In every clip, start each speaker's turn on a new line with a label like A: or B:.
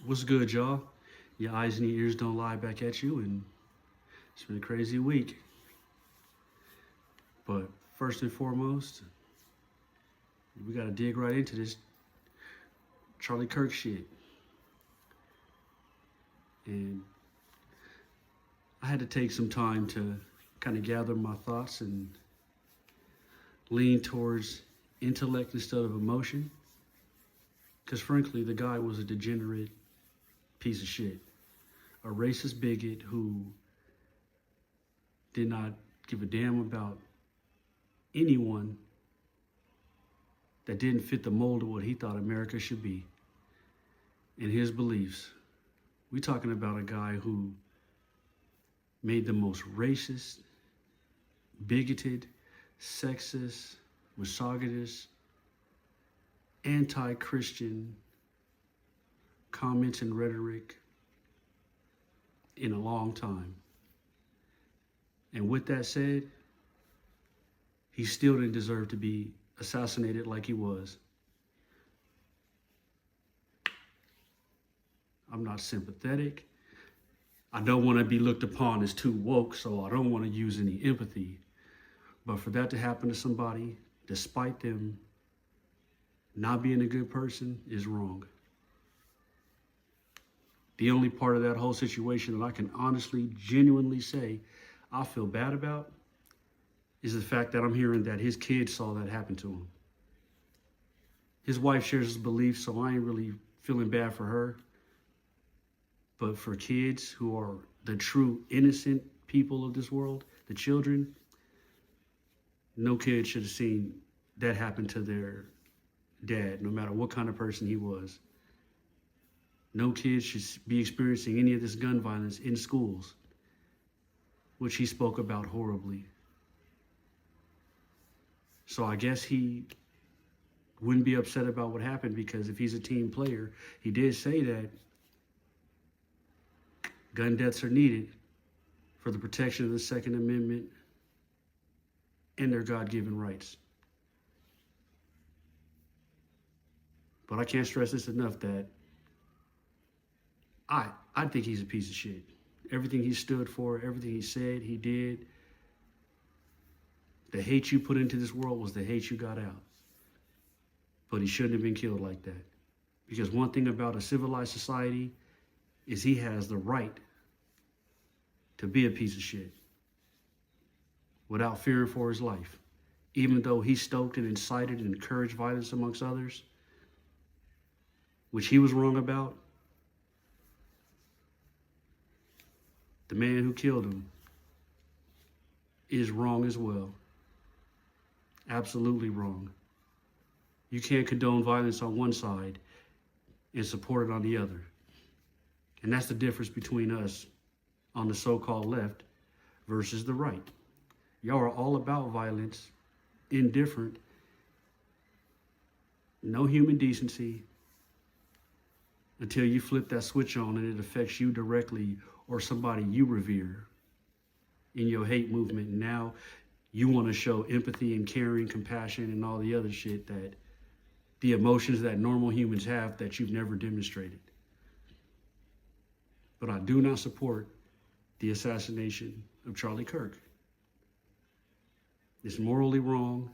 A: What's good, y'all? Your eyes and your ears don't lie back at you, and it's been a crazy week. But first and foremost, we gotta dig right into this Charlie Kirk shit. And I had to take some time to kind of gather my thoughts and lean towards intellect instead of emotion. Because frankly, the guy was a degenerate piece of shit, a racist bigot who did not give a damn about anyone that didn't fit the mold of what he thought America should be and his beliefs. We're talking about a guy who made the most racist, bigoted, sexist, misogynist, anti-Christian comments and rhetoric in a long time. And with that said, he still didn't deserve to be assassinated like he was. I'm not sympathetic. I don't want to be looked upon as too woke, so I don't want to use any empathy. But for that to happen to somebody, despite them not being a good person, is wrong. The only part of that whole situation that I can honestly, genuinely say I feel bad about is the fact that I'm hearing that his kids saw that happen to him. His wife shares his beliefs, so I ain't really feeling bad for her. But for kids who are the true innocent people of this world, the children, no kid should have seen that happen to their dad, no matter what kind of person he was. No kid should be experiencing any of this gun violence in schools, which he spoke about horribly. So I guess he wouldn't be upset about what happened, because if he's a team player, he did say that gun deaths are needed for the protection of the Second Amendment and their God-given rights. But I can't stress this enough that I think he's a piece of shit. Everything he stood for, everything he said, he did. The hate you put into this world was the hate you got out. But he shouldn't have been killed like that. Because one thing about a civilized society is he has the right to be a piece of shit without fearing for his life. Even though he stoked and incited and encouraged violence amongst others, which he was wrong about, the man who killed him is wrong as well. Absolutely wrong. You can't condone violence on one side and support it on the other. And that's the difference between us on the so-called left versus the right. Y'all are all about violence, indifferent, no human decency, until you flip that switch on and it affects you directly or somebody you revere in your hate movement. And now you want to show empathy and caring, compassion, and all the other shit, that the emotions that normal humans have that you've never demonstrated. But I do not support the assassination of Charlie Kirk. It's morally wrong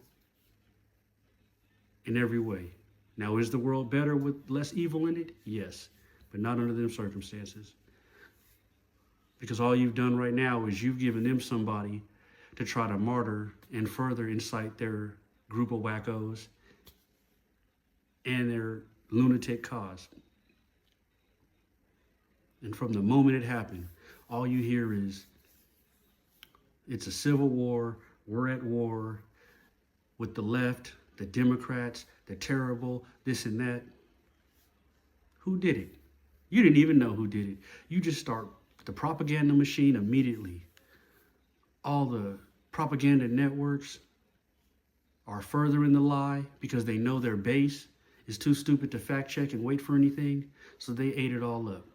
A: in every way. Now, is the world better with less evil in it? Yes, but not under them circumstances. Because all you've done right now is you've given them somebody to try to martyr and further incite their group of wackos and their lunatic cause. And from the moment it happened, all you hear is, it's a civil war, we're at war with the left, the Democrats, they're terrible, this and that. Who did it? You didn't even know who did it. You just start the propaganda machine immediately. All the propaganda networks are further in the lie because they know their base is too stupid to fact check and wait for anything, so they ate it all up.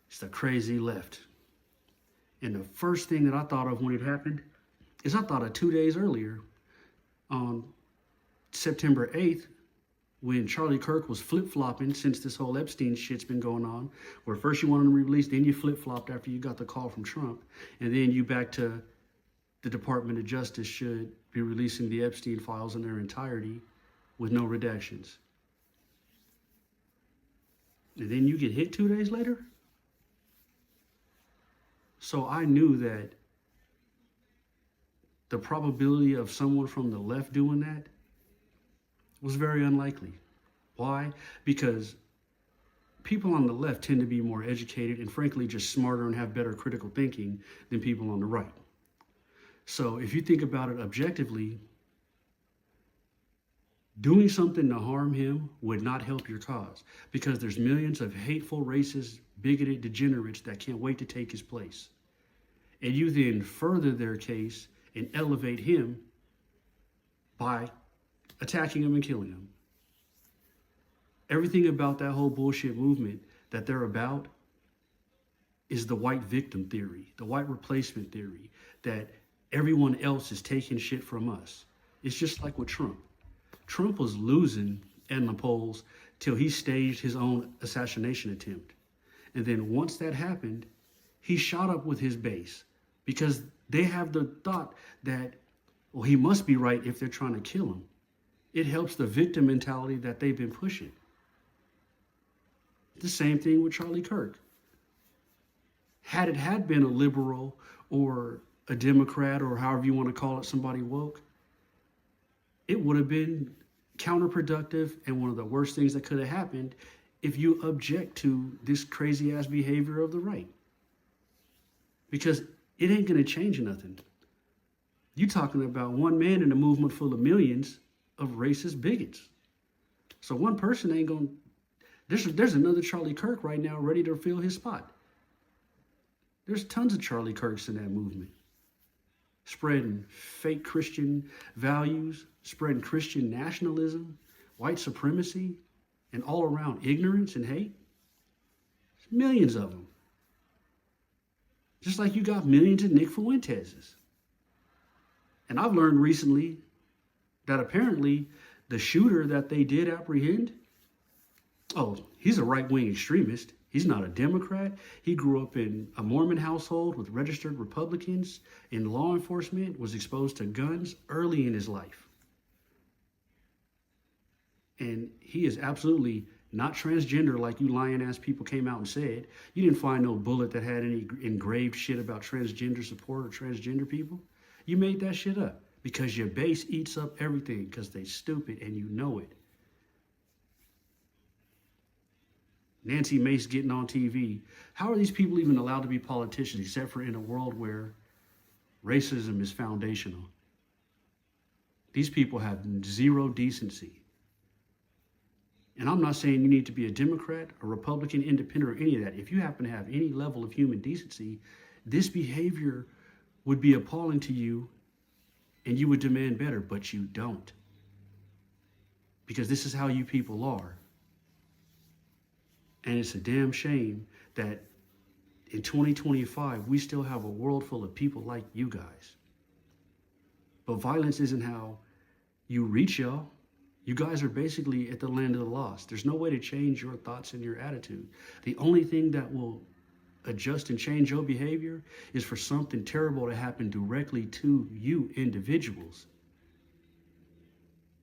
A: It's the crazy left. And the first thing that I thought of when it happened is I thought of 2 days earlier, on September 8th, when Charlie Kirk was flip-flopping since this whole Epstein shit's been going on, where first you wanted him released, then you flip-flopped after you got the call from Trump, and then you back to the Department of Justice should be releasing the Epstein files in their entirety with no redactions. And then you get hit 2 days later? So I knew that the probability of someone from the left doing that was very unlikely. Why? Because people on the left tend to be more educated and frankly just smarter and have better critical thinking than people on the right. So if you think about it objectively, doing something to harm him would not help your cause because there's millions of hateful, racist, bigoted degenerates that can't wait to take his place. And you then further their case and elevate him by attacking him and killing him. Everything about that whole bullshit movement that they're about is the white victim theory, the white replacement theory, that everyone else is taking shit from us. It's just like with Trump. Trump was losing in the polls till he staged his own assassination attempt. And then once that happened, he shot up with his base because they have the thought that, well, he must be right if they're trying to kill him. It helps the victim mentality that they've been pushing. The same thing with Charlie Kirk. Had it had been a liberal or a Democrat or however you want to call it, somebody woke, it would have been counterproductive and one of the worst things that could have happened if you object to this crazy ass behavior of the right. Because it ain't going to change nothing. You're talking about one man in a movement full of millions of racist bigots. So one person ain't going to... There's another Charlie Kirk right now ready to fill his spot. There's tons of Charlie Kirks in that movement. Spreading fake Christian values, spreading Christian nationalism, white supremacy, and all around ignorance and hate. There's millions of them. Just like you got millions of Nick Fuentes's. And I've learned recently that apparently the shooter that they did apprehend, he's a right-wing extremist. He's not a Democrat. He grew up in a Mormon household with registered Republicans in law enforcement, was exposed to guns early in his life. And he is absolutely not transgender like you lying-ass people came out and said. You didn't find no bullet that had any engraved shit about transgender support or transgender people. You made that shit up because your base eats up everything because they stupid and you know it. Nancy Mace getting on TV. How are these people even allowed to be politicians except for in a world where racism is foundational? These people have zero decency. And I'm not saying you need to be a Democrat, a Republican, independent, or any of that. If you happen to have any level of human decency, this behavior would be appalling to you and you would demand better, but you don't. Because this is how you people are. And it's a damn shame that in 2025, we still have a world full of people like you guys. But violence isn't how you reach y'all. You guys are basically at the land of the lost. There's no way to change your thoughts and your attitude. The only thing that will adjust and change your behavior is for something terrible to happen directly to you individuals.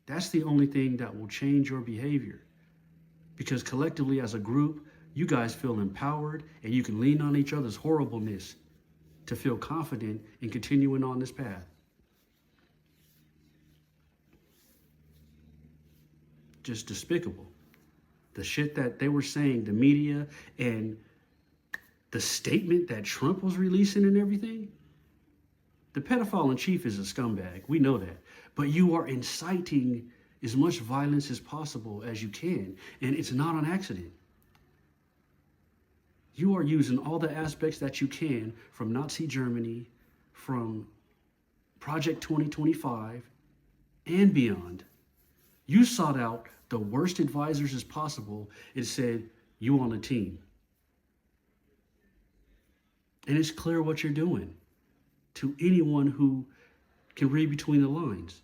A: That's the only thing that will change your behavior. Because collectively as a group, you guys feel empowered and you can lean on each other's horribleness to feel confident in continuing on this path. Just despicable. The shit that they were saying, the media, and the statement that Trump was releasing and everything. The pedophile in chief is a scumbag. We know that. But you are inciting as much violence as possible as you can. And it's not an accident. You are using all the aspects that you can from Nazi Germany, from Project 2025, and beyond. You sought out the worst advisors as possible and said, you on a team. And it's clear what you're doing to anyone who can read between the lines.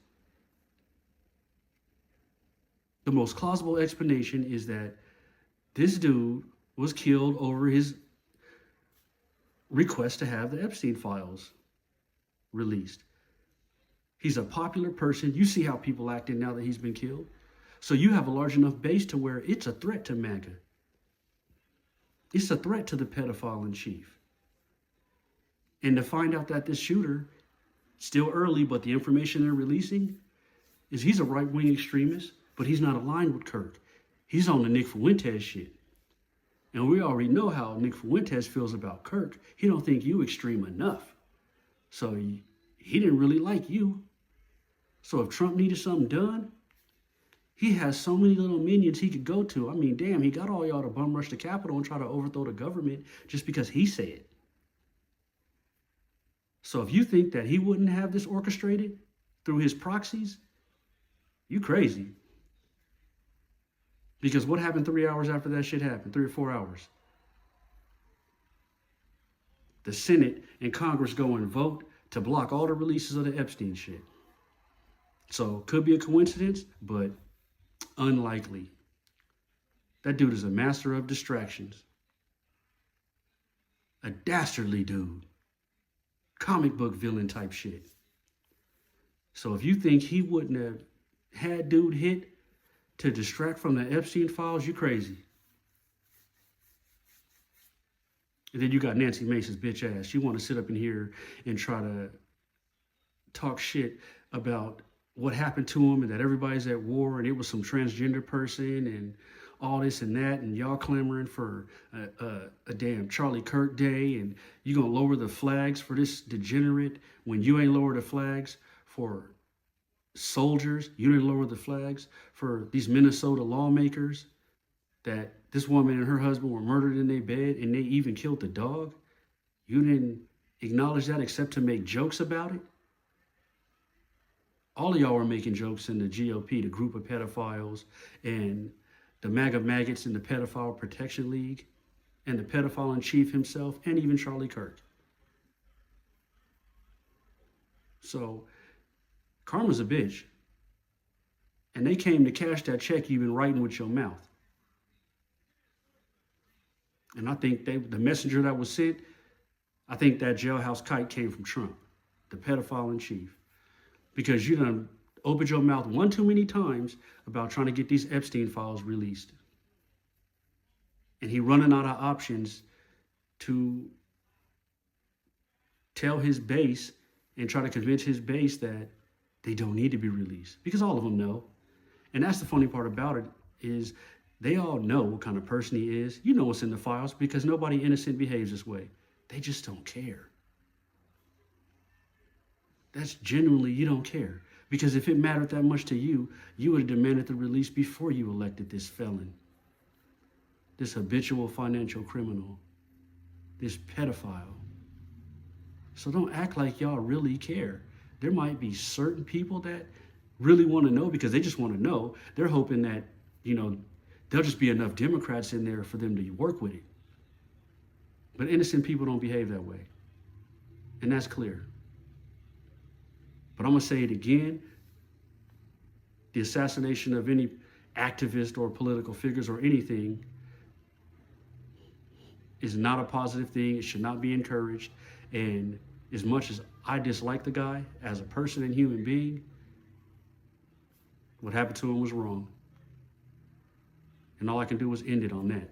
A: The most plausible explanation is that this dude was killed over his request to have the Epstein files released. He's a popular person. You see how people acting now that he's been killed. So you have a large enough base to where it's a threat to MAGA. It's a threat to the pedophile in chief. And to find out that this shooter, still early, but the information they're releasing is he's a right-wing extremist, but he's not aligned with Kirk. He's on the Nick Fuentes shit. And we already know how Nick Fuentes feels about Kirk. He don't think you extreme enough. So he didn't really like you. So if Trump needed something done, he has so many little minions he could go to. I mean, damn, he got all y'all to bum rush the Capitol and try to overthrow the government just because he said. So if you think that he wouldn't have this orchestrated through his proxies, you crazy. Because what happened 3 hours after that shit happened? 3 or 4 hours. The Senate and Congress go and vote to block all the releases of the Epstein shit. So could be a coincidence, but unlikely. That dude is a master of distractions. A dastardly dude. Comic book villain type shit. So if you think he wouldn't have had dude hit to distract from the Epstein files, you crazy. And then you got Nancy Mace's bitch ass. She want to sit up in here and try to talk shit about what happened to him and that everybody's at war and it was some transgender person and all this and that, and y'all clamoring for a damn Charlie Kirk Day, and you gonna lower the flags for this degenerate when you ain't lower the flags for soldiers. You didn't lower the flags for these Minnesota lawmakers that this woman and her husband were murdered in their bed and they even killed the dog. You didn't acknowledge that except to make jokes about it. All of y'all were making jokes in the GOP, the group of pedophiles, and the MAGA maggots in the Pedophile Protection League, and the pedophile in chief himself, and even Charlie Kirk. So, karma's a bitch. And they came to cash that check you've been writing with your mouth. And I think the messenger that was sent, I think that jailhouse kite came from Trump, the pedophile in chief. Because you done opened your mouth one too many times about trying to get these Epstein files released. And he running out of options to tell his base and try to convince his base that they don't need to be released. Because all of them know. And that's the funny part about it is they all know what kind of person he is. You know what's in the files because nobody innocent behaves this way. They just don't care. That's genuinely, you don't care. Because if it mattered that much to you, you would have demanded the release before you elected this felon, this habitual financial criminal, this pedophile. So don't act like y'all really care. There might be certain people that really want to know because they just want to know. They're hoping that, there'll just be enough Democrats in there for them to work with it. But innocent people don't behave that way. And that's clear. But I'm going to say it again. The assassination of any activist or political figures or anything is not a positive thing. It should not be encouraged. And as much as I dislike the guy as a person and human being, what happened to him was wrong. And all I can do is end it on that.